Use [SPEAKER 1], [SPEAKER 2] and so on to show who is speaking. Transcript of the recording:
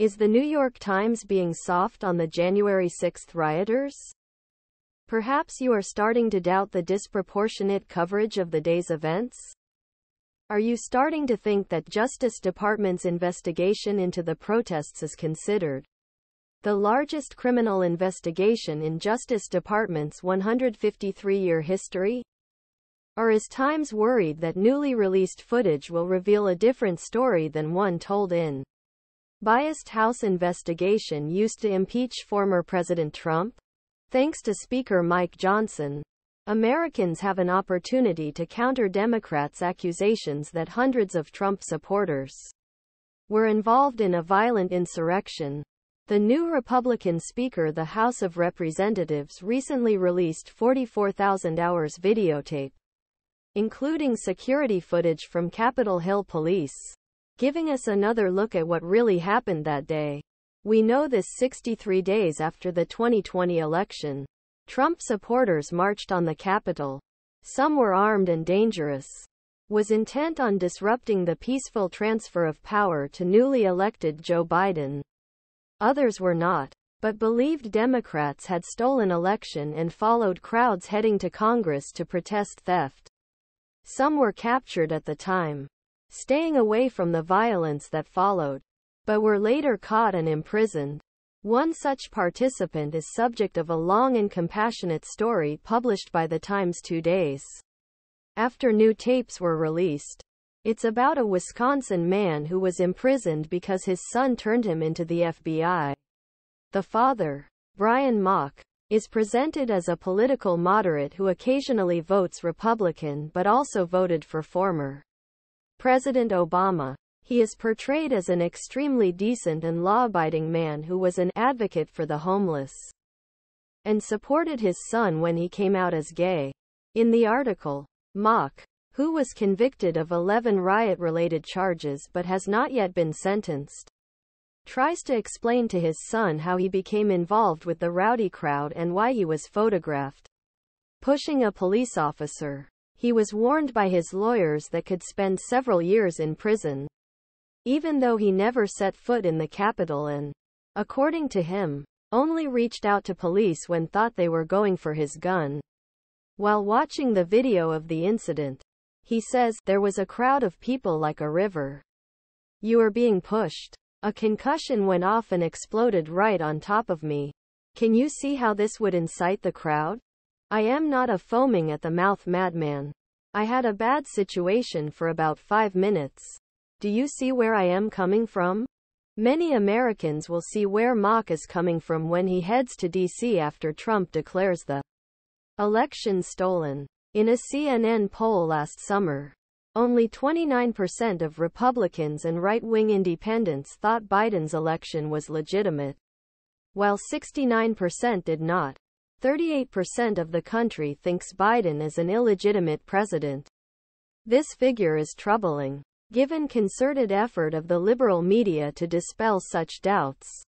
[SPEAKER 1] Is the New York Times being soft on the January 6th rioters? Perhaps you are starting to doubt the disproportionate coverage of the day's events? Are you starting to think that Justice Department's investigation into the protests is considered the largest criminal investigation in Justice Department's 153-year history? Or is Times worried that newly released footage will reveal a different story than one told in biased House investigation used to impeach former President Trump? Thanks to Speaker Mike Johnson, Americans have an opportunity to counter Democrats' accusations that hundreds of Trump supporters were involved in a violent insurrection. The new Republican Speaker of the House of Representatives recently released 44,000 hours videotape, including security footage from Capitol Hill police, giving us another look at what really happened that day. We know this 63 days after the 2020 election. Trump supporters marched on the Capitol. Some were armed and dangerous, was intent on disrupting the peaceful transfer of power to newly elected Joe Biden. Others were not, but believed Democrats had stolen election and followed crowds heading to Congress to protest theft. Some were captured at the time, staying away from the violence that followed, but were later caught and imprisoned. One such participant is subject of a long and compassionate story published by the Times 2 days after new tapes were released. It's about a Wisconsin man who was imprisoned because his son turned him into the FBI. The father, Brian Mock, is presented as a political moderate who occasionally votes Republican but also voted for former President Obama. He is portrayed as an extremely decent and law-abiding man who was an advocate for the homeless and supported his son when he came out as gay. In the article, Mock, who was convicted of 11 riot-related charges but has not yet been sentenced, tries to explain to his son how he became involved with the rowdy crowd and why he was photographed pushing a police officer. He was warned by his lawyers that could spend several years in prison, even though he never set foot in the Capitol and, according to him, only reached out to police when thought they were going for his gun. While watching the video of the incident, he says, "There was a crowd of people like a river. You were being pushed. A concussion went off and exploded right on top of me. Can you see how this would incite the crowd? I am not a foaming at the mouth madman. I had a bad situation for about 5 minutes. Do you see where I am coming from?" Many Americans will see where Mock is coming from when he heads to D.C. after Trump declares the election stolen. In a CNN poll last summer, only 29% of Republicans and right-wing independents thought Biden's election was legitimate, while 69% did not. 38% of the country thinks Biden is an illegitimate president. This figure is troubling, given concerted effort of the liberal media to dispel such doubts.